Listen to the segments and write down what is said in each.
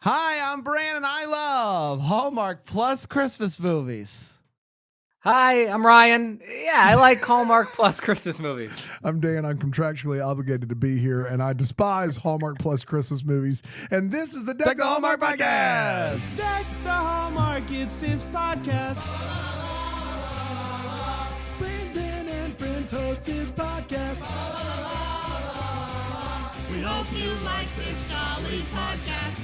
Hi, I'm Brandon. I love Hallmark Plus Christmas movies. Hi, I'm Ryan. Yeah, I like Hallmark Plus Christmas movies. I'm Dan. I'm contractually obligated to be here, and I despise Hallmark Plus Christmas movies. And this is the Deck the Hallmark podcast. Deck the Hallmark, it's his podcast. Brandon and friends host this podcast. We hope you like this jolly podcast.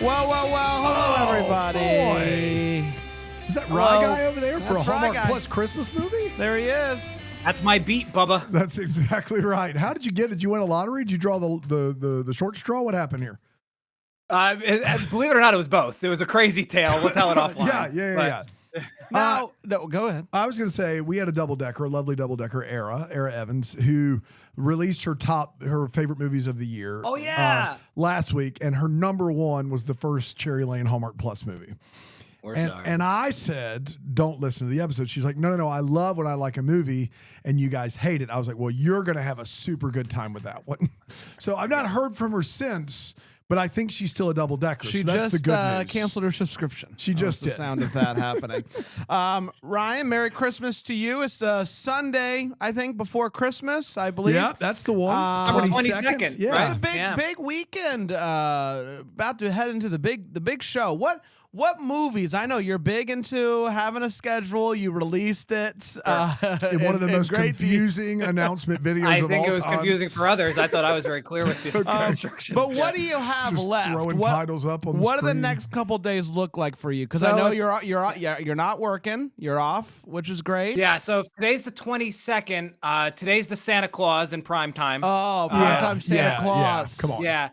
Well. Hello, everybody. Boy. Is that Rye Guy over there for a That's Rye Hallmark Guy. Plus Christmas movie? There he is. That's my beat, Bubba. That's exactly right. How did you get it? Did you win a lottery? Did you draw the short straw? What happened here? Believe it or not, it was both. It was a crazy tale. We'll tell it offline. Yeah. Now, no, go ahead. I was going to say we had a double-decker, a lovely double-decker, Era Evans, who released her favorite movies of the year. Oh, yeah. Last week, and her number one was the first Cherry Lane Hallmark Plus movie. And I said, don't listen to the episode. She's like, no. I love when I like a movie and you guys hate it. I was like, well, you're going to have a super good time with that one. So I've not heard from her since, but I think she's still a double-decker. She so that's just the good news. canceled her subscription. She just the did. sound of that happening. Ryan, Merry Christmas to you. It's Sunday, I think, before Christmas, I believe. Yeah, that's the one. 22nd. Yeah. It's a big weekend. About to head into the big show. What movies? I know you're big into having a schedule. You released it. In one of the most confusing announcement videos I of all time. think it was confusing for others. I thought I was very clear with the instructions. But what do you have Just left? throwing titles up on the What do the screen. next couple days look like for you? Because So I know if- you're not working. You're off, which is great. Yeah, so if today's the 22nd. Today's the Santa Claus in prime time. Oh, primetime Santa Claus. Come on. Yeah.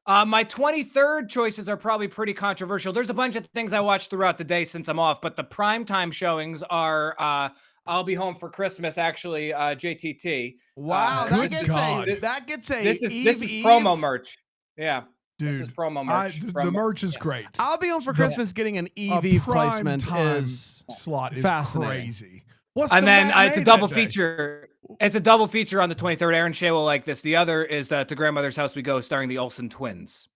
My 23rd choices are probably pretty controversial. There's a bunch of things I watch throughout the day since I'm off, but the primetime showings are I'll Be Home for Christmas, actually, JTT. Wow, Good God. that gets a This is Eve. promo merch. Yeah. Dude, This is promo merch. the merch is great. I'll Be Home for The- Christmas getting an A EV prime placement time is slot is fascinating. crazy. What's And the then matinee it's a that double day? feature. It's a double feature on the 23rd. Aaron Shea will like this. The other is To Grandmother's House We Go, starring the Olsen twins.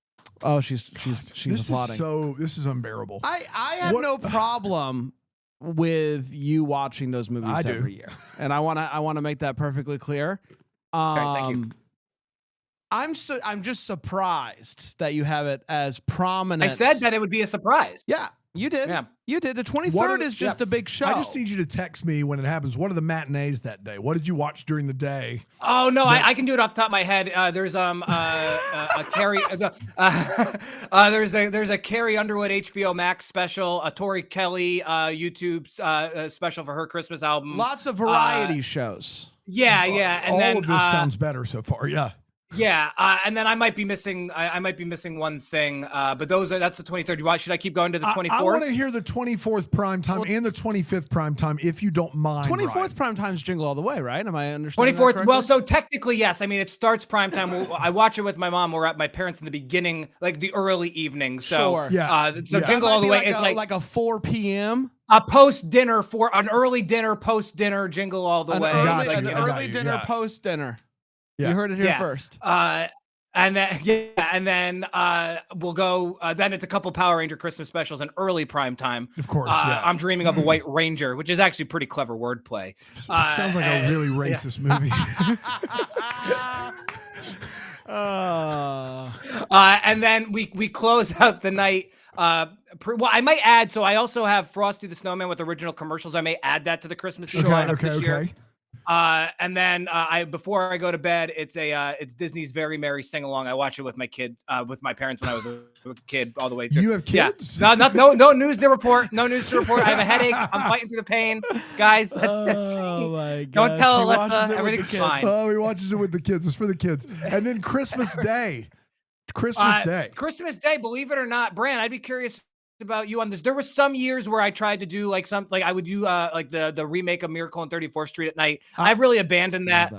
Oh, she's This applauding. this is unbearable. I have no problem with you watching those movies I do. every year, and I want to make that perfectly clear. thank you. I'm just surprised that you have it as prominent. I said that it would be a surprise. Yeah, you did. Yeah. You did. The What are 23rd the- is just a big show. I just need you to text me when it happens. What are the matinees that day? What did you watch during the day? Oh no, I can do it off the top of my head. There's a Carrie. There's a Carrie Underwood HBO Max special, a Tori Kelly YouTube special for her Christmas album. Lots of variety shows. Yeah, and All then of this sounds better so far. Yeah. yeah, and then I might be missing. I might be missing one thing. But that's the 23rd. Should I keep going to the 24th? I want to hear the 24th prime time and the 25th prime time, if you don't mind. 24th Ryan. prime time's Jingle All the Way, right? Am I understanding? 24th. That Well, correctly? so technically, yes. I mean, it starts prime time. I watch it with my mom. We're at my parents in the beginning, like the early evening. So, Sure. Yeah. So Yeah. Jingle That might All the be Way is like a 4 p.m. a post dinner for an early dinner, post dinner Jingle All the An Way. early, Gotcha. an I got early you, dinner, yeah. post dinner. Yeah. You heard it here Yeah. first. And then we'll go. Then it's a couple Power Ranger Christmas specials and early prime time. Of course. Yeah. I'm Dreaming of a White Ranger, which is actually pretty clever wordplay. Sounds like a really racist movie. And then we close out the night. Well, I might add. So I also have Frosty the Snowman with original commercials. I may add that to the Christmas lineup this year. And then before I go to bed, it's Disney's Very Merry Sing Along. I watch it with my kids, with my parents when I was a kid, all the way through. You have kids? Yeah. No news to report. No news to report. I have a headache. I'm fighting through the pain, guys. That's my god! don't tell Alyssa. Everything's fine. Oh, he watches it with the kids. It's for the kids. And then Christmas Day. Christmas Day. Christmas Day. Believe it or not, Bran, I'd be curious about you on this. There were some years where I tried to do I would do like the remake of Miracle on 34th Street at night. I've really abandoned that.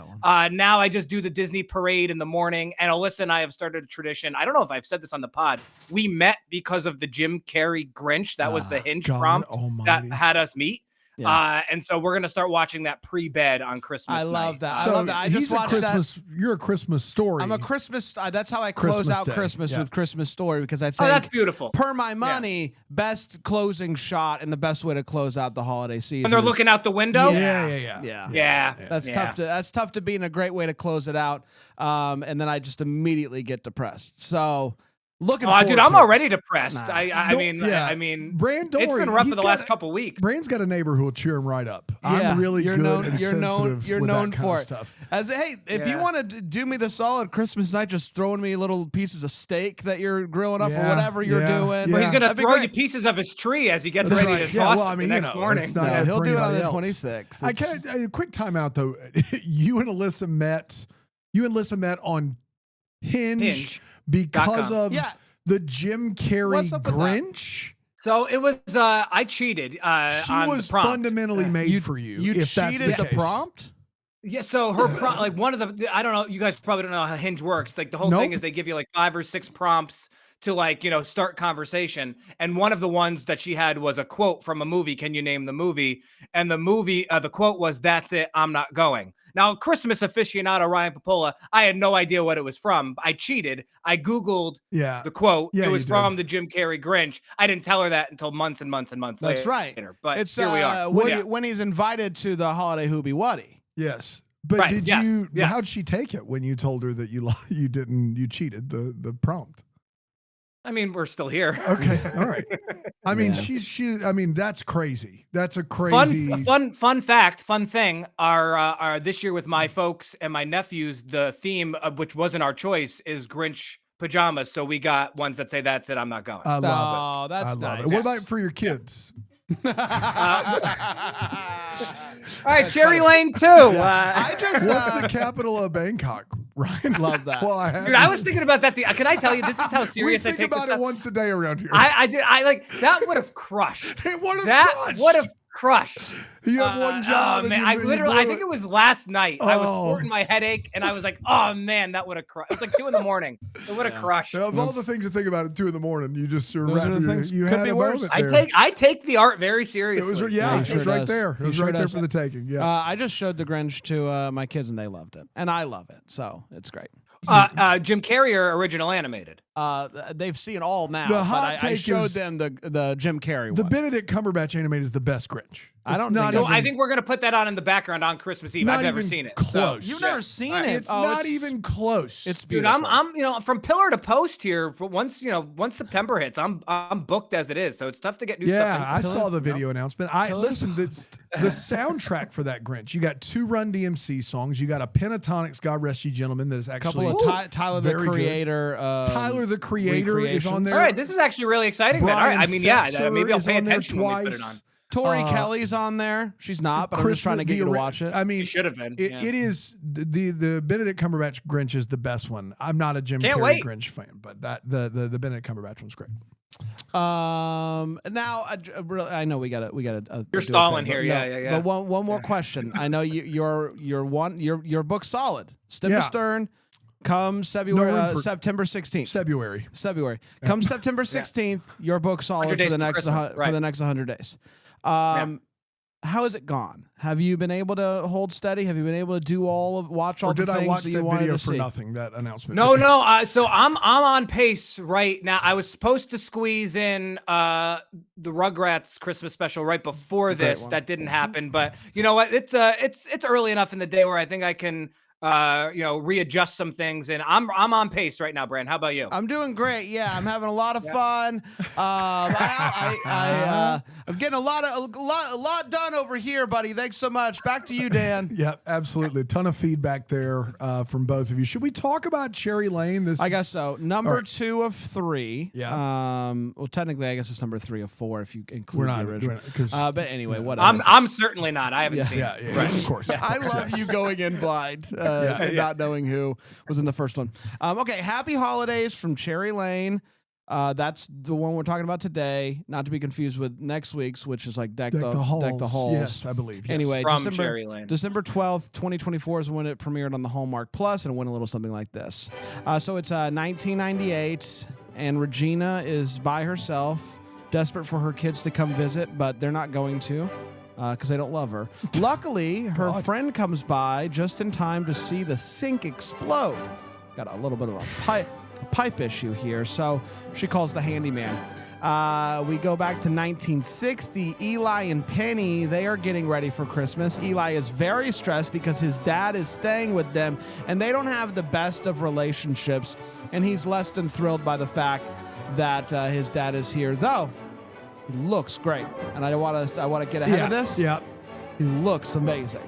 Now I just do the Disney parade in the morning. And Alyssa and I have started a tradition. I don't know if I've said this on the pod. We met because of the Jim Carrey Grinch. That was the hinge God prompt almighty. that had us meet. And so we're gonna start watching that pre-bed on Christmas. I love night. that. So I love that. I just watched that. You're a Christmas Story. I'm a Christmas. That's how I close Christmas out Day. Christmas with Christmas Story, because I think that's beautiful. Per my money, best closing shot and the best way to close out the holiday season. When they're looking out the window. Yeah. That's tough to. That's tough to be in a great way to close it out. And then I just immediately get depressed. So. Looking dude, I'm already depressed. Nah. I mean, Brand, don't it's worry. been rough for the last couple weeks. Brand's got a neighbor who will cheer him right up. Yeah, I'm really you're good known, and you're known, sensitive you're with known that kind for of it. stuff. If you want to do me the solid Christmas night, just throwing me little pieces of steak that you're grilling up or whatever you're doing. Well, he's gonna throw you pieces of his tree as he gets ready to toss it the next morning. He'll do it on the 26th. I can't. A quick timeout though. You and Alyssa met on Hinge. Because of the Jim Carrey Grinch. So it was. I cheated. She was fundamentally made for you. You cheated the prompt. Yeah, so her like one of the, I don't know, you guys probably don't know how Hinge works. Like the whole thing is they give you like 5 or 6 prompts to like, start conversation. And one of the ones that she had was a quote from a movie. Can you name the movie? And the movie, the quote was, "That's it, I'm not going." Now, Christmas aficionado Ryan Pappolla, I had no idea what it was from. I cheated. I Googled the quote. It was from the Jim Carrey Grinch. I didn't tell her that until months and months and months later. That's right. But it's, here we are. When he's invited to the holiday Hoobie Wuddy. Yes. But did you, how'd she take it when you told her that you cheated the prompt? I mean, we're still here. Okay. All right. I mean, I mean, that's crazy. That's a crazy fun fact, fun thing. Our this year with my folks and my nephews, the theme of which wasn't our choice is Grinch pajamas. So we got ones that say, "That's it, I'm not going." I love it. Oh, that's nice. What about for your kids? All right, Cherry Lane 2. What's the capital of Bangkok? Ryan, love that. Well, Dude, I was thinking about that. Can I tell you? This is how serious we think I take about this it once a day around here. I did. I like that would have crushed. It would have that would have crushed. You have one job. Man, I think it was last night. I was sporting my headache, and I was like, "Oh man, that would have crushed." It was like 2 a.m. It would have crushed. Of all the things to think about at 2 a.m, you just Those are the things you could had be a worse. moment there. I take the art very seriously. It was it was right there. It was right there does. for the taking. Yeah. I just showed the Grinch to my kids and they loved it, and I love it, so it's great. Jim Carrey or original animated? They've seen all now. The but hot take I showed is them the Jim Carrey the one. Benedict Cumberbatch animated is the best Grinch. I don't not think So I think we're gonna put that on in the background on Christmas Eve. I've never seen it. Close. You've never seen it. It's not even close. It's Dude, beautiful. I'm from pillar to post here. For once September hits, I'm booked as it is. So it's tough to get new stuff. Yeah, I saw the video announcement. I listened. The soundtrack for that Grinch. You got 2 Run DMC songs. You got a Pentatonix "God Rest Ye Gentlemen" that is actually couple of Tyler the very good. Creator. Tyler the Creator is on there. All right, this is actually really exciting. Then. All right, I mean, maybe I'll pay attention when we put it on. Tori Kelly's on there. She's not, but I'm just trying to get you to watch it. I mean, she should have been. It is the Benedict Cumberbatch Grinch is the best one. I'm not a Jim Carrey Grinch fan, but the Benedict Cumberbatch one's great. Now I know we got You're stalling here, yeah. But one more question. I know your book's solid. Stem to Stern. Come September 16th. February. Come September 16th, your book's solid for the next 100 days. How has it gone? Have you been able to hold steady? Have you been able to do watch all the things that you wanted to see? Did I watch that video for nothing? That announcement. No. So I'm on pace right now. I was supposed to squeeze in the Rugrats Christmas special right before this. That didn't happen. But you know what? It's early enough in the day where I think I can readjust some things, and I'm on pace right now. Brand, how about you? I'm doing great. Yeah, I'm having a lot of fun. I'm getting a lot done over here, buddy. Thanks so much. Back to you, Dan. Yeah, absolutely. A ton of feedback there from both of you. Should we talk about Cherry Lane? I guess so. Number 2 of 3. Yeah. Well, technically, I guess it's number 3 of 4 if you include the original. But anyway, whatever. I'm certainly not. I haven't seen it. Yeah, right. Of course. I love you going in blind. Not knowing who was in the first one. Okay, happy holidays from Cherry Lane. That's the one we're talking about today, not to be confused with next week's, which is like Deck the Halls. Yes, I believe. Yes. Anyway, from Cherry Lane. December 12th, 2024 is when it premiered on the Hallmark Plus, and it went a little something like this. So it's 1998, and Regina is by herself, desperate for her kids to come visit, but they're not going to. because they don't love her. Luckily, her friend comes by just in time to see the sink explode. Got a little bit of a pipe issue here, so she calls the handyman. We go back to 1960. Eli and Penny, they are getting ready for Christmas. Eli is very stressed because his dad is staying with them, and they don't have the best of relationships, and he's less than thrilled by the fact that his dad is here, though he looks great. And I want to get ahead of this. Yeah. He looks amazing.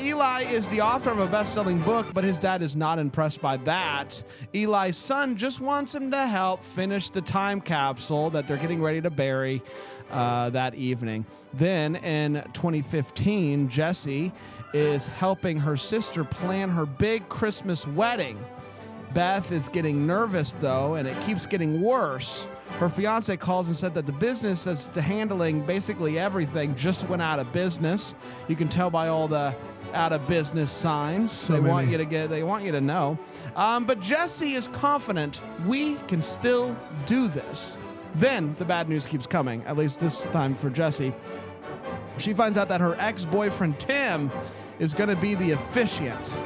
Eli is the author of a best-selling book, but his dad is not impressed by that. Eli's son just wants him to help finish the time capsule that they're getting ready to bury that evening. Then in 2015, Jessie is helping her sister plan her big Christmas wedding. Beth is getting nervous, though, and it keeps getting worse. Her fiance calls and said that the business that's handling basically everything just went out of business. You can tell by all the out of business signs. They want you to know. But Jessie is confident we can still do this. Then the bad news keeps coming, at least this time for Jessie. She finds out that her ex-boyfriend Tim is going to be the officiant.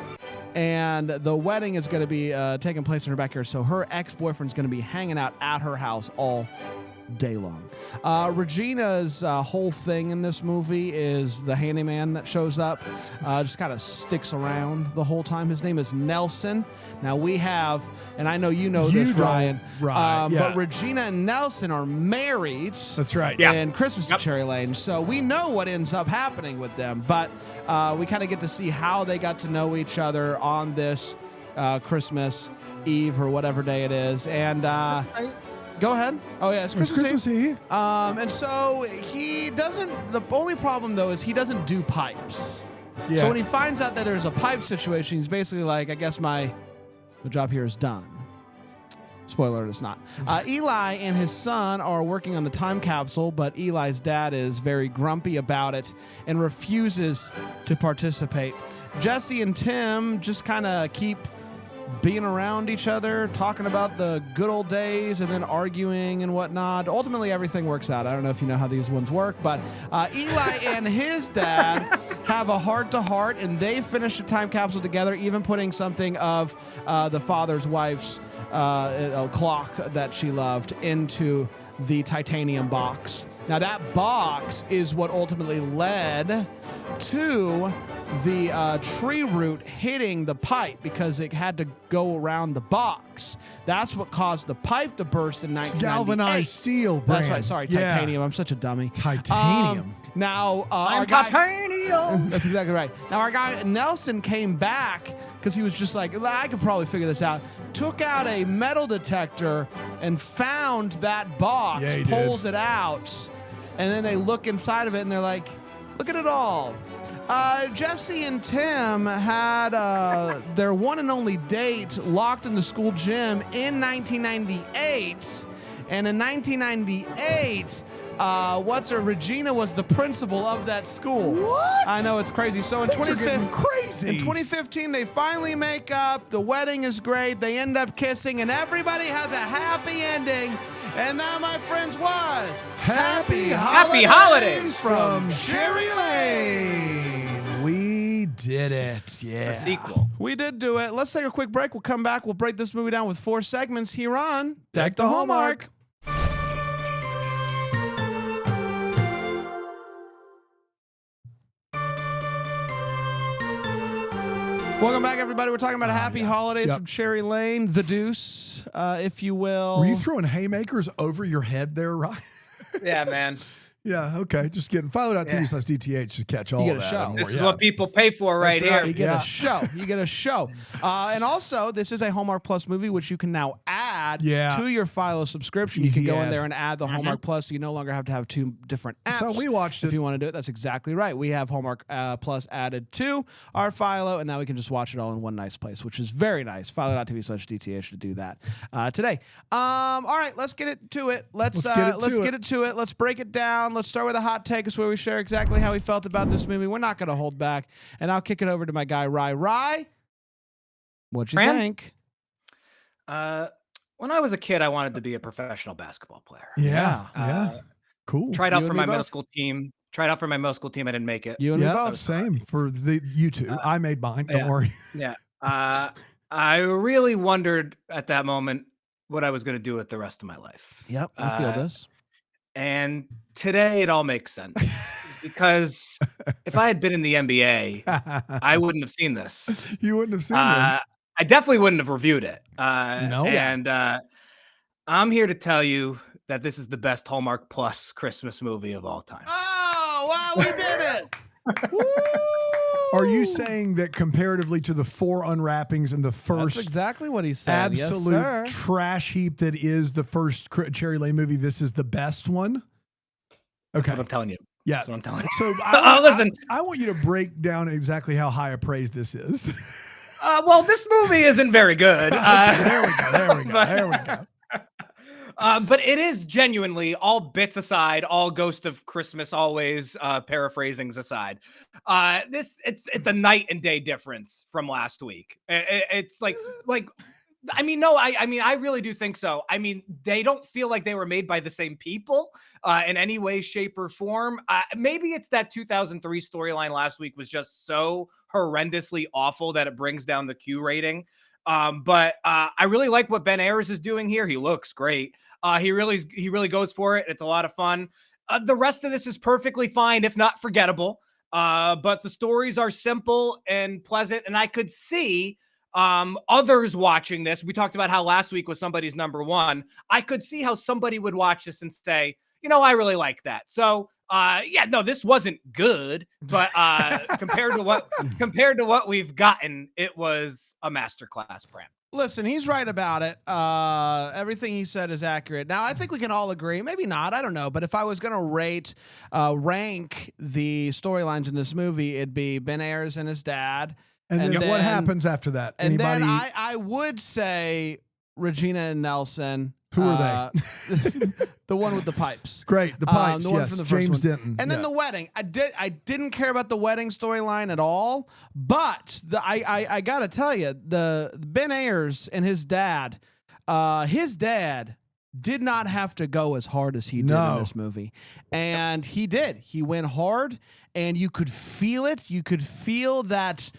And the wedding is going to be taking place in her backyard. So her ex-boyfriend's going to be hanging out at her house all day long. Regina's whole thing in this movie is the handyman that shows up, just kind of sticks around the whole time. His name is Nelson. Now we have, and I know you know this, Ryan, but Regina and Nelson are married. That's right. In Christmas at Cherry Lane. So we know what ends up happening with them, but we kind of get to see how they got to know each other on this Christmas Eve or whatever day it is. And go ahead. Oh, yeah, it's Christmas Eve. And so he doesn't, the only problem, though, is he doesn't do pipes. Yeah. So when he finds out that there's a pipe situation, he's basically like, I guess my job here is done. Spoiler, it's not. Eli and his son are working on the time capsule, but Eli's dad is very grumpy about it and refuses to participate. Jessie and Tim just kind of keep being around each other, talking about the good old days, and then arguing and whatnot. Ultimately, everything works out. I don't know if you know how these ones work, but Eli and his dad have a heart-to-heart, and they finish the time capsule together, even putting something of the father's wife's clock that she loved into the titanium box. Now, that box is what ultimately led to the tree root hitting the pipe because it had to go around the box. That's what caused the pipe to burst in 1998. Galvanized steel, brand. That's right. Sorry, titanium. I'm such a dummy. Titanium. Now, our guy, titanium. That's exactly right. Now, our guy Nelson came back because he was just like, I could probably figure this out. Took out a metal detector and found that box, pulls it out, and then they look inside of it and they're like, look at it all. Jessie and Tim had their one and only date locked in the school gym in 1998. And in 1998, Regina was the principal of that school. What? I know, it's crazy. So in 2015, 2015, they finally make up. The wedding is great. They end up kissing, and everybody has a happy ending. And that, my friends, was Happy Holidays from Cherry Lane. We did it. Yeah. A sequel. We did do it. Let's take a quick break. We'll come back. We'll break this movie down with 4 segments here on Deck the Hallmark. Welcome back, everybody. We're talking about Happy Holidays from Cherry Lane, the Deuce, if you will. Were you throwing haymakers over your head there, Ryan? Yeah, man. Yeah, okay. Just getting Philo.tv/DTH to catch all you get of a that. show. This is what people pay for right here. You get a show. You get a show. And also, this is a Hallmark Plus movie, which you can now add to your Philo subscription. You can go in there and add the Hallmark Plus, so you no longer have to have 2 different apps. That's how we watched it. If you want to do it, that's exactly right. We have Hallmark Plus added to our Philo, and now we can just watch it all in one nice place, which is very nice. Philo.tv/DTH to do that today. All right, let's get it to it. Let's get it to it. Let's break it down. Let's start with a hot take, is where we share exactly how we felt about this movie. We're not going to hold back, and I'll kick it over to my guy Rye. What'd you think? When I was a kid, I wanted to be a professional basketball player. Yeah. Cool. Tried out for my middle school team. Tried out for my middle school team. I didn't make it. You and me both. Same for you two. I made mine. Don't worry. Yeah. I really wondered at that moment what I was going to do with the rest of my life. Yep, I feel this. And today it all makes sense. Because if I had been in the NBA, I wouldn't have seen this. You wouldn't have seen it. I definitely wouldn't have reviewed it. No. And I'm here to tell you that this is the best Hallmark Plus Christmas movie of all time. Oh, wow, we did it. Are you saying that comparatively to the 4 unwrappings and the first That's exactly what he said. Absolute trash heap that is the first Cherry Lane movie, this is the best one? Okay. That's what I'm telling you. Yeah. That's what I'm telling you. So listen. I want you to break down exactly how high a praise this is. Well, this movie isn't very good. There we go. But it is genuinely, all bits aside, all Ghost of Christmas Always paraphrasings aside. It's a night and day difference from last week. It's like I mean, no, I really do think so. I mean, they don't feel like they were made by the same people in any way, shape, or form. Maybe it's that 2003 storyline last week was just so horrendously awful that it brings down the Q rating. But I really like what Ben Ayers is doing here. He looks great. He really goes for it. It's a lot of fun. The rest of this is perfectly fine, if not forgettable. But the stories are simple and pleasant, and I could see others watching this. We talked about how last week was somebody's number one. I could see how somebody would watch this and say, I really like that. So this wasn't good, but compared to what we've gotten, it was a masterclass, Bram. Listen, he's right about it. Everything he said is accurate. Now, I think we can all agree, maybe not, I don't know, but if I was going to rank the storylines in this movie, it'd be Ben Ayers and his dad. And then what happens after that? And then I would say Regina and Nelson. Who are they? The one with the pipes. Great, the pipes. The one from the first James one. Denton. And then the wedding. I didn't care about the wedding storyline at all. But I gotta tell you, the Ben Ayers and his dad did not have to go as hard as he did in this movie. And he did. He went hard, and you could feel it. You could feel that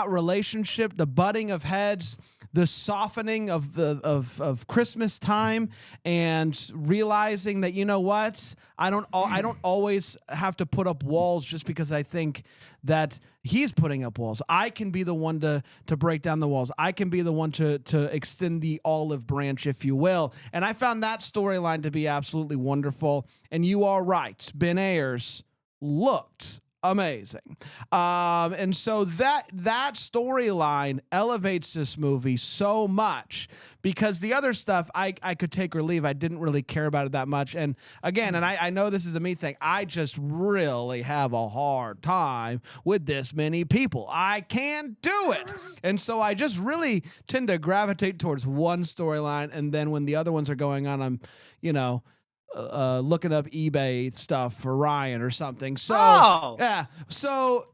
relationship, the butting of heads, the softening of Christmas time, and realizing that, you know what, I don't always have to put up walls just because I think that he's putting up walls. I can be the one to break down the walls. I can be the one to extend the olive branch, if you will. And I found that storyline to be absolutely wonderful. And you are right. Ben Ayers looked amazing. And so that storyline elevates this movie so much, because the other stuff I could take or leave. I didn't really care about it that much. And again, and I know this is a me thing, I just really have a hard time with this many people. I can't do it. And so I just really tend to gravitate towards one storyline, and then when the other ones are going on, I'm, looking up eBay stuff for Ryan or something. So yeah. So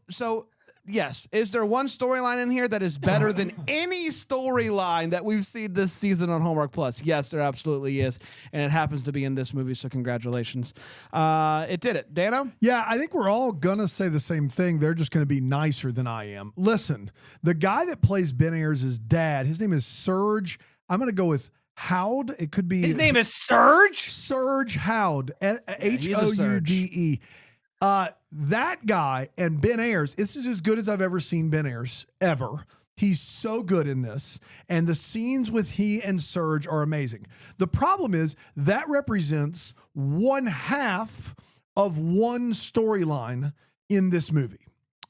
yes, is there one storyline in here that is better than any storyline that we've seen this season on Hallmark Plus? Yes, there absolutely is, and it happens to be in this movie. So congratulations, it did it. Dano? Yeah, I think we're all gonna say the same thing. They're just gonna be nicer than I am. Listen, the guy that plays Ben Ayers' dad, his name is Serge. I'm gonna go with Howd. It could be. His name is Serge? Serge Howd. Houde. That guy and Ben Ayers, this is as good as I've ever seen Ben Ayers, ever. He's so good in this. And the scenes with he and Serge are amazing. The problem is that represents 1/2 of one storyline in this movie.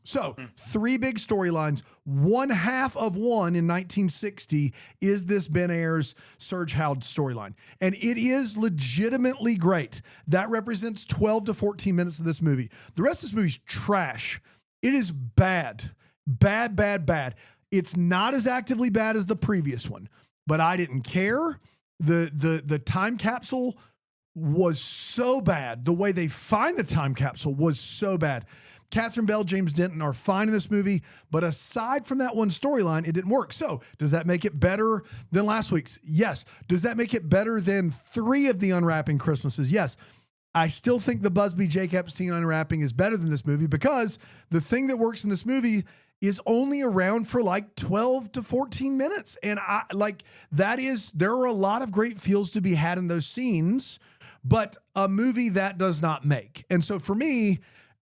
So 3 big storylines, 1/2 of one in 1960 is this Ben Ayers, Serge Howd storyline. And it is legitimately great. That represents 12 to 14 minutes of this movie. The rest of this movie's trash. It is bad. Bad. It's not as actively bad as the previous one, but I didn't care. The time capsule was so bad. The way they find the time capsule was so bad. Catherine Bell, James Denton are fine in this movie, but aside from that one storyline, it didn't work. So does that make it better than last week's? Yes. Does that make it better than 3 of the Unwrapping Christmases? Yes. I still think the Busby Jake Epstein unwrapping is better than this movie because the thing that works in this movie is only around for like 12 to 14 minutes. And there are a lot of great feels to be had in those scenes, but a movie that does not make. And so for me,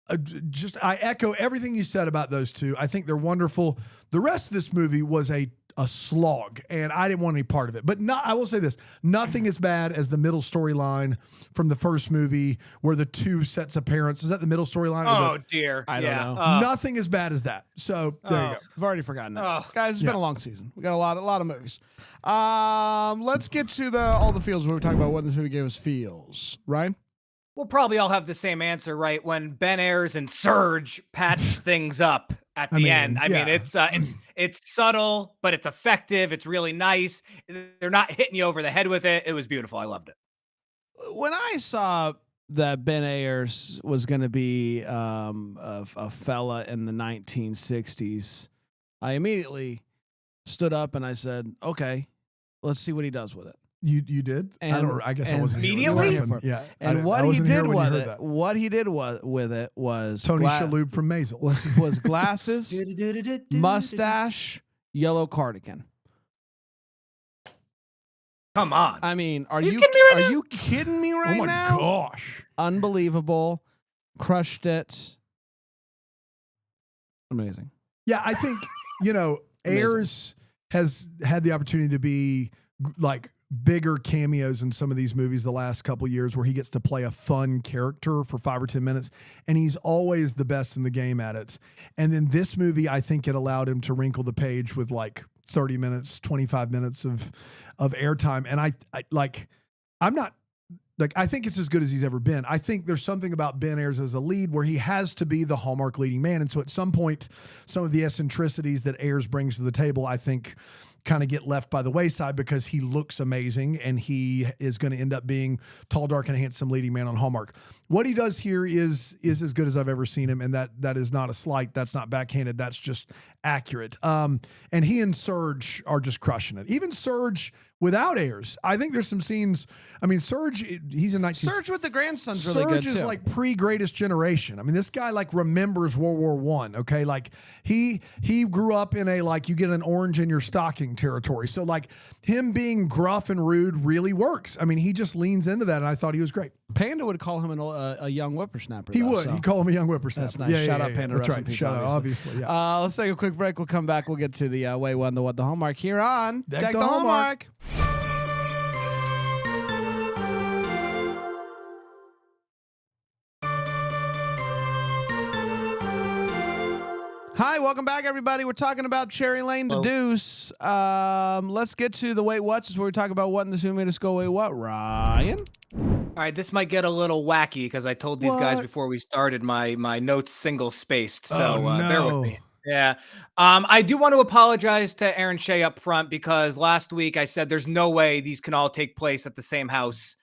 I echo everything you said about those two. I think they're wonderful. The rest of this movie was a slog, and I didn't want any part of it. But I will say this: nothing as bad as the middle storyline from the first movie, where the two sets of parents. Is that the middle storyline? Oh dear, I don't know. Nothing as bad as that. So there you go. I've already forgotten it, guys. It's been a long season. We got a lot of movies. Let's get to all the feels. We were talking about what this movie gave us feels. Ryan. We'll probably all have the same answer, right? When Ben Ayers and Surge patch things up at the end. I mean, it's subtle, but it's effective. It's really nice. They're not hitting you over the head with it. It was beautiful. I loved it. When I saw that Ben Ayers was going to be a fella in the 1960s, I immediately stood up and I said, "Okay, let's see what he does with it." You did? And I guess I wasn't immediately. Yeah. And what he did with it was Tony Shalhoub from Maisel was glasses, mustache, yellow cardigan. Come on. I mean, are you kidding me right now? Oh my gosh. Unbelievable. Crushed it. Amazing. Yeah, I think, Ayers has had the opportunity to be like bigger cameos in some of these movies the last couple years, where he gets to play a fun character for 5 or 10 minutes, and he's always the best in the game at it. And then this movie, I think it allowed him to wrinkle the page with like 30 minutes, 25 minutes of airtime. And I think it's as good as he's ever been. I think there's something about Ben Ayers as a lead where he has to be the Hallmark leading man. And so at some point, some of the eccentricities that Ayers brings to the table, I think, kind of get left by the wayside, because he looks amazing and he is going to end up being tall, dark, and handsome leading man on Hallmark. What he does here is as good as I've ever seen him, and that is not a slight. That's not backhanded. That's just accurate. And he and Surge are just crushing it. Even Surge without Ayers, I think there's some scenes. I mean, Surge, he's in 19. Surge with the grandson's really good too. Surge is like pre-Greatest Generation. I mean, this guy like remembers World War I. Okay, like he grew up in a like you get an orange in your stocking territory. So like him being gruff and rude really works. I mean, he just leans into that, and I thought he was great. Panda would call him a young whippersnapper. He would. He'd call him a young whippersnapper. That's nice. Shout out Panda. That's right. Shout out, obviously. Yeah. Let's take a quick break. We'll come back. We'll get to the way one, the what, the Hallmark here on Deck the Hallmark. Hi, welcome back, everybody. We're talking about Cherry Lane the Deuce. Let's get to the wait what's. This is where we talk about what in this movie made us go wait what. Ryan? All right, this might get a little wacky because I told these guys before we started my notes single spaced. So bear with me. Yeah. I do want to apologize to Aaron Shea up front, because last week I said there's no way these can all take place at the same house.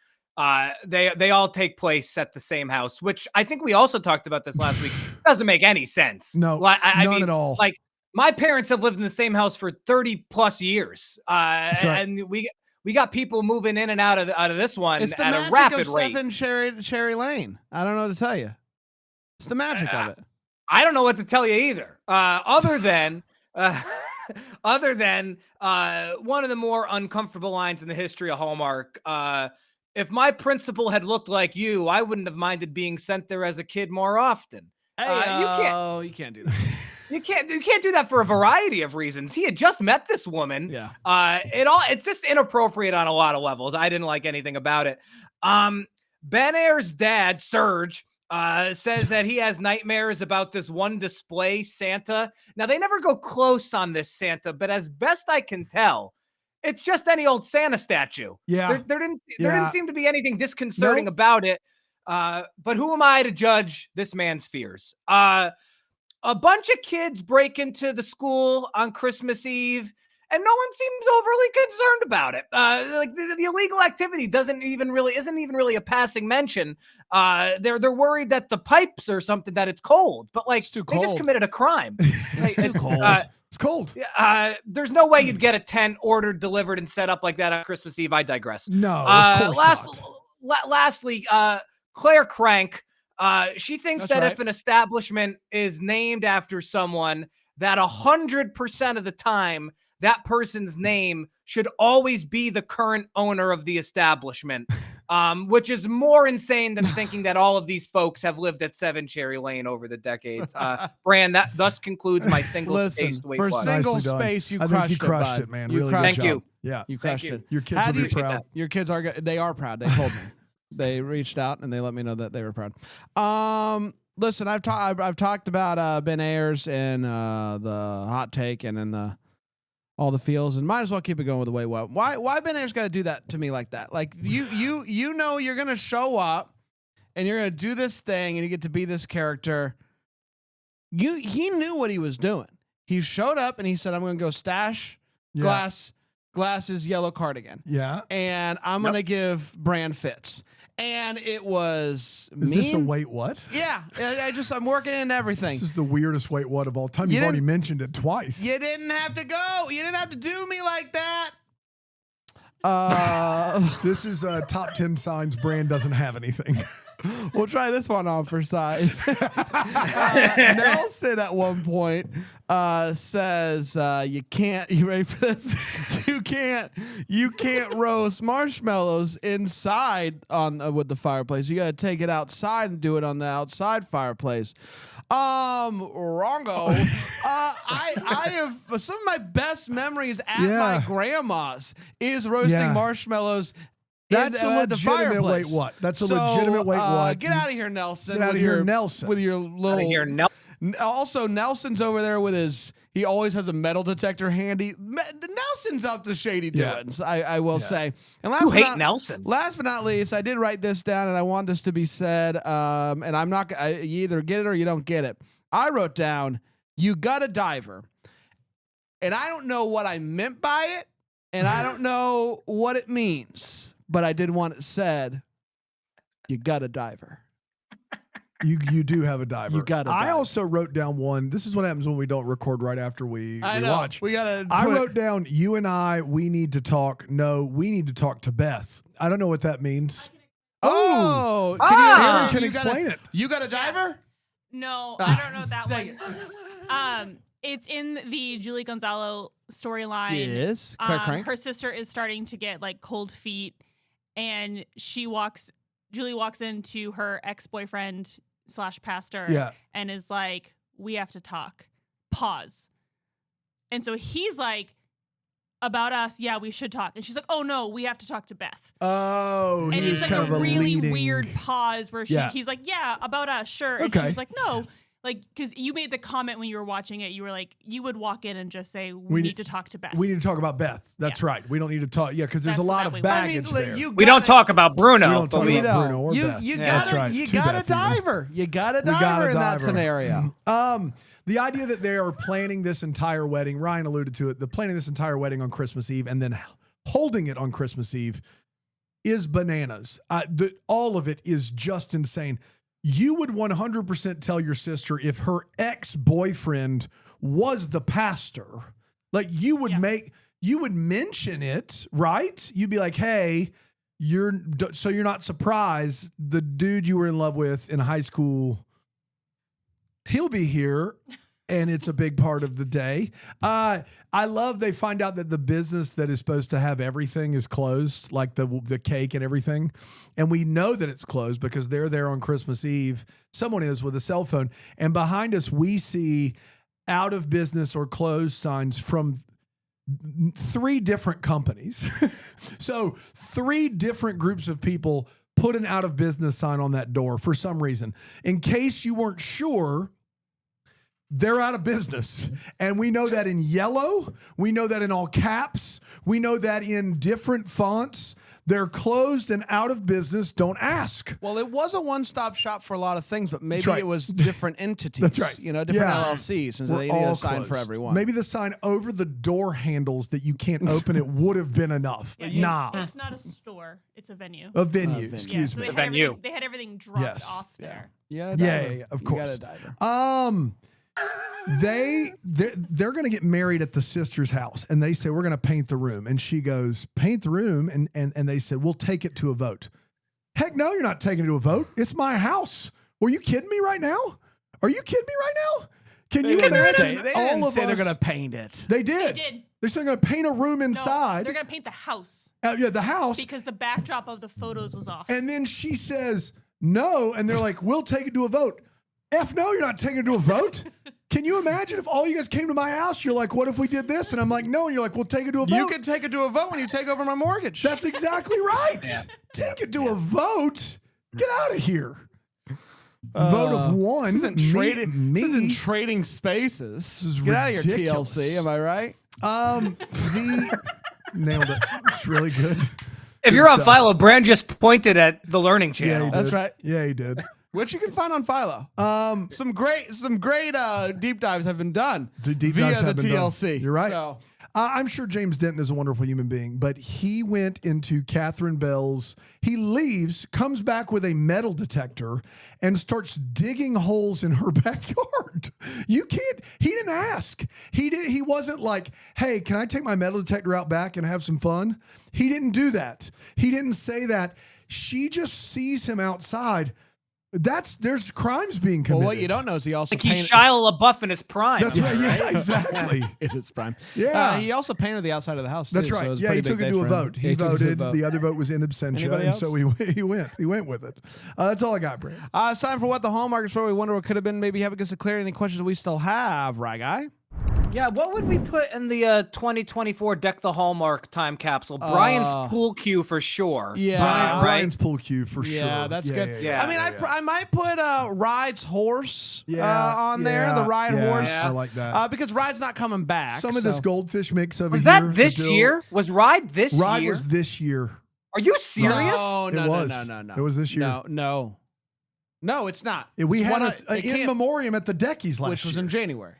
They all take place at the same house, which I think we also talked about this last week. Doesn't make any sense. No, I none mean, at all. Like, my parents have lived in the same house for 30 plus years. Right. And we got people moving in and out of this one at a rapid rate. It's the magic of Cherry Lane. I don't know what to tell you. It's the magic of it. I don't know what to tell you either. Other than one of the more uncomfortable lines in the history of Hallmark. If my principal had looked like you, I wouldn't have minded being sent there as a kid more often. You can't do that. You can't do that for a variety of reasons. He had just met this woman. Yeah. It's just inappropriate on a lot of levels. I didn't like anything about it. Ben Ayers' dad, Surge, says that he has nightmares about this one display Santa. Now, they never go close on this Santa, but as best I can tell, it's just any old Santa statue. Yeah. There didn't seem to be anything disconcerting about it. But who am I to judge this man's fears? A bunch of kids break into the school on Christmas Eve, and no one seems overly concerned about it. Like the illegal activity isn't even really a passing mention. They're worried that the pipes or something, that it's cold, but like they just committed a crime. It's too cold. It's cold. There's no way you'd get a tent ordered, delivered, and set up like that on Christmas Eve. I digress. No, of course not. Lastly, Claire Crank. She thinks that if an establishment is named after someone, that 100% of the time, that person's name should always be the current owner of the establishment, which is more insane than thinking that all of these folks have lived at 7 Cherry Lane over the decades. Brand, that thus concludes my single-spaced for single space, you crushed it, man. Really good Thank job. you. Yeah, you crushed it. Your kids will be proud. Your kids are. They are proud. They told me. They reached out and they let me know that they were proud. Listen, I've talked about Ben Ayers and the hot take and then all the feels, and might as well keep it going with the way what. Why Ben Ayers got to do that to me like that? Like you know you're gonna show up and you're gonna do this thing and you get to be this character. He knew what he was doing. He showed up and he said, "I'm gonna go stash glasses, yellow cardigan. Yeah, and I'm gonna give brand fits." And it was Is this a wait what? Yeah, I'm working in everything. This is the weirdest wait what of all time. You've already mentioned it twice. You didn't have to go. You didn't have to do me like that. This is top 10 signs Brand doesn't have anything. We'll try this one on for size. Nelson at one point says you can't. You ready for this? You can't roast marshmallows inside on with the fireplace. You got to take it outside and do it on the outside fireplace. Wrongo. I have some of my best memories at my grandma's is roasting marshmallows. That's a legitimate wait what. That's a legitimate wait what. Get out of here, Nelson. Get out of here, Nelson. With your little. Also, Nelson's over there with his. He always has a metal detector handy. Nelson's up to shady doings. I will say. And Nelson. Last but not least, I did write this down, and I want this to be said. And I'm not. You either get it or you don't get it. I wrote down, "You got a diver," and I don't know what I meant by it, and I don't know what it means. But I did want it said, you got a diver. You do have a diver. You got a diver. I also wrote down one. This is what happens when we don't record right after we watch. I wrote down, you and we need to talk. No, we need to talk to Beth. I don't know what that means. Aaron can explain it. You got a diver? No, I don't know that one. It's in the Julie Gonzalo storyline. Yes. Her sister is starting to get like cold feet. And Julie walks into her ex-boyfriend / pastor and is like, we have to talk. Pause. And so he's like, about us, yeah, we should talk. And she's like, oh no, we have to talk to Beth. Oh, and it's like kind a of really weird pause where he's like, yeah, about us, sure. And she was like, no. Like, because you made the comment when you were watching it, you were like, you would walk in and just say, we need to talk to Beth. We need to talk about Beth. That's right. We don't need to talk. Yeah, because there's a lot of baggage there. We don't talk about Bruno. We don't talk about Bruno or Beth. You got a diver. You got a diver in that scenario. The idea that they are planning this entire wedding, Ryan alluded to it, the planning this entire wedding on Christmas Eve and then holding it on Christmas Eve is bananas. All of it is just insane. You would 100% tell your sister if her ex-boyfriend was the pastor. Like you would mention it, right? You'd be like, hey, you're not surprised the dude you were in love with in high school, he'll be here. And it's a big part of the day. I love they find out that the business that is supposed to have everything is closed, like the cake and everything. And we know that it's closed because they're there on Christmas Eve. Someone is with a cell phone. And behind us, we see out of business or closed signs from 3 different companies. So 3 different groups of people put an out of business sign on that door for some reason. In case you weren't sure, they're out of business. And we know that in yellow. We know that in all caps. We know that in different fonts. They're closed and out of business. Don't ask. Well, it was a one-stop shop for a lot of things, but maybe it was different entities. That's right. Different LLCs, since they need a sign for everyone. Maybe the sign over the door handles that you can't open it would have been enough. Yeah, it's not a store. It's a venue. A venue. Excuse me. So they had everything dropped off there. Yeah, of course. You got a diver. They're going to get married at the sister's house, and they say, we're going to paint the room. And she goes, paint the room? And they said, we'll take it to a vote. Heck no, you're not taking it to a vote. It's my house. Were you kidding me right now? Are you kidding me right now? Can you imagine all of us? They're going to paint it. They did. They're still going to paint a room inside. No, they're going to paint the house. Yeah, the house. Because the backdrop of the photos was off. And then she says no, and they're like, we'll take it to a vote. F no, you're not taking it to a vote. Can you imagine if all you guys came to my house? You're like, what if we did this? And I'm like, no. And you're like, we'll take it to a vote. You can take it to a vote when you take over my mortgage. That's exactly right. Take it to a vote. Get out of here. Vote of one. This isn't trading spaces. Get out of here, TLC. Am I right? Nailed it. It's really good. If you're on Philo, Brand just pointed at the Learning Channel. Yeah, that's right. Yeah, he did. Which you can find on Philo. Some great deep dives have been done via the TLC. Done. You're right. So. I'm sure James Denton is a wonderful human being, but he went into Catherine Bell's. He leaves, comes back with a metal detector, and starts digging holes in her backyard. You can't. He didn't ask. He wasn't like, "Hey, can I take my metal detector out back and have some fun?" He didn't do that. He didn't say that. She just sees him outside. There's crimes being committed. Well, what you don't know is he also he's Shia LaBeouf in his prime. That's right. Yeah, exactly. In his prime. Yeah. He also painted the outside of the house. That's too, right. So he took it to a vote. He voted. The other vote was in absentia, Anybody and else? so he went with it. That's all I got, Brad. It's time for what the Hallmark is for. We wonder what could have been. Maybe have us clear any questions we still have. Right, guy? Yeah, what would we put in the 2024 Deck the Hallmark time capsule? Brian's pool cue for sure. Yeah, Brian's pool cue for sure. Yeah, that's good. Yeah. I mean, I might put Ride's horse on there. The Ride horse. I like that. Because Ride's not coming back. Some of this goldfish mix of was that this year? Was Ride this year? Ride was this year. Are you serious? No. It was this year. No, it's not. We had an in memoriam at the Deckies last year, which was in January.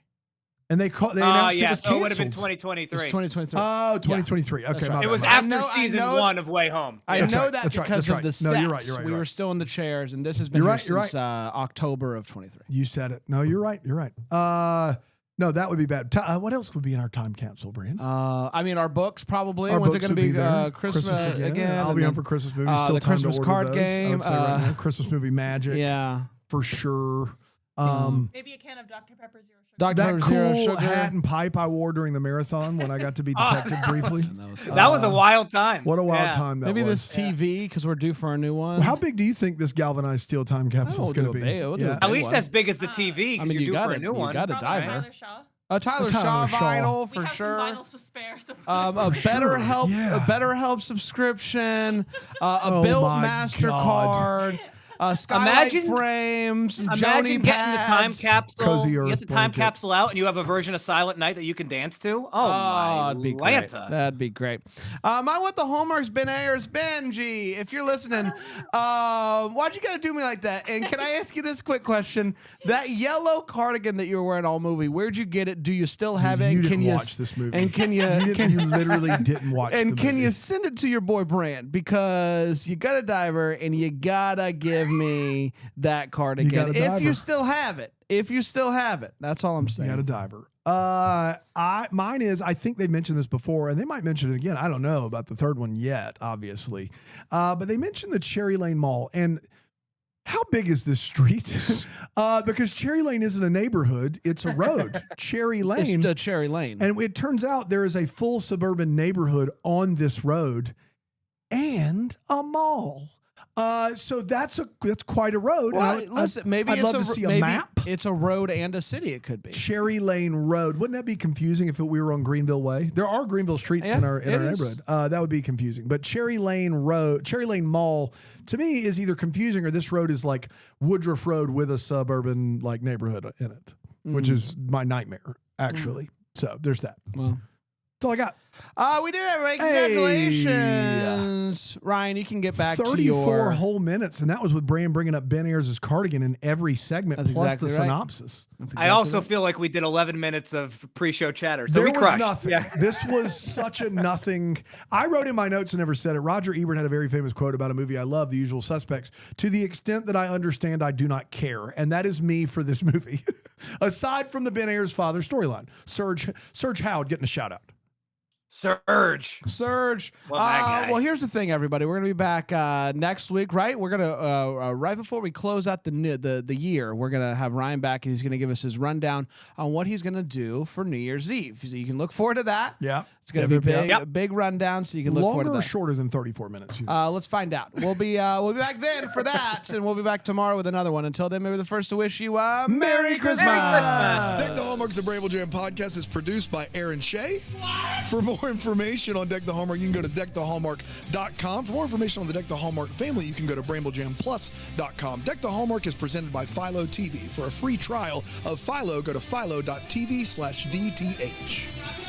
And they announced it was canceled. So it would have been 2023. It's 2023. Oh, 2023. Okay, right. It was after season 1 of Way Home. I know that because of the sets. No, you're right. You're right. We were still in the chairs, and this has been since October of 23. You said it. No, you're right. You're right. No, that would be bad. What else would be in our time capsule, Brand? I mean, our books probably. Our When's books it going to be? there. Christmas again. I'll be on for Christmas movies. Still the time Christmas to order card those. game. Right now, Christmas movie magic. Yeah, for sure. Maybe a can of Dr. Pepper Zero Sugar. That cool hat and pipe I wore during the marathon when I got to be detected briefly. That was a wild time. What a wild time that was. Maybe this TV because we're due for a new one. Well, how big do you think this galvanized steel time capsule is going to be? At least as big as the TV. I mean, you got a new one. You got a diver. Tyler Shaw vinyl for sure. Some vinyls to spare. A BetterHelp subscription. A Built MasterCard. Skylight frames. Imagine getting the time capsule. You get the time capsule out, and you have a version of Silent Night that you can dance to. That'd be great. That'd be great. My What the Hallmark's Ben Ayers. Benji, if you're listening, why'd you gotta do me like that? And can I ask you this quick question? That yellow cardigan that you were wearing all movie, where'd you get it? Do you still have it? You didn't watch this movie. And can you? You literally didn't watch. And the can movie. you send it to your boy Brand because you got a diver and you gotta give me that cardigan if you still have it. That's all I'm saying. You got a diver. Mine is, I think they mentioned this before, and they might mention it again. I don't know about the third one yet, obviously. But they mentioned the Cherry Lane Mall. And how big is this street? Because Cherry Lane isn't a neighborhood, it's a road. Cherry Lane. It's a Cherry Lane. And it turns out there is a full suburban neighborhood on this road and a mall. So that's quite a road. Well, listen, maybe I'd love to see a map. It's a road and a city. It could be Cherry Lane Road. Wouldn't that be confusing if we were on Greenville Way? There are Greenville streets in our neighborhood. That would be confusing. But Cherry Lane Road, Cherry Lane Mall, to me is either confusing or this road is like Woodruff Road with a suburban like neighborhood in it, which is my nightmare actually. So there's that. Well. That's all I got. We did it, right? Congratulations. Ryan, you can get back to your 34 whole minutes, and that was with Brian bringing up Ben Ayers' cardigan in every segment, That's plus exactly the right. synopsis. I also feel like we did 11 minutes of pre-show chatter, so there we was crushed. nothing. Yeah. This was such a nothing. I wrote in my notes and never said it. Roger Ebert had a very famous quote about a movie I love, The Usual Suspects. To the extent that I understand, I do not care. And that is me for this movie. Aside from the Ben Ayers father storyline. Serge Howard getting a shout out. Surge. Well, here's the thing, everybody. We're gonna be back next week, right? We're gonna right before we close out the year, we're gonna have Ryan back, and he's gonna give us his rundown on what he's gonna do for New Year's Eve. So you can look forward to that. Yeah, it's gonna be big rundown. So you can look forward to that. Longer or shorter than 34 minutes? Let's find out. We'll be back then for that, and we'll be back tomorrow with another one. Until then, maybe the first to wish you Merry Christmas. Deck the Hallmark's a Bramble Jam podcast is produced by Aaron Shea. For more information on Deck the Hallmark, you can go to deckthehallmark.com. For more information on the Deck the Hallmark family, you can go to bramblejamplus.com. Deck the Hallmark is presented by Philo TV. For a free trial of Philo, go to philo.tv/DTH.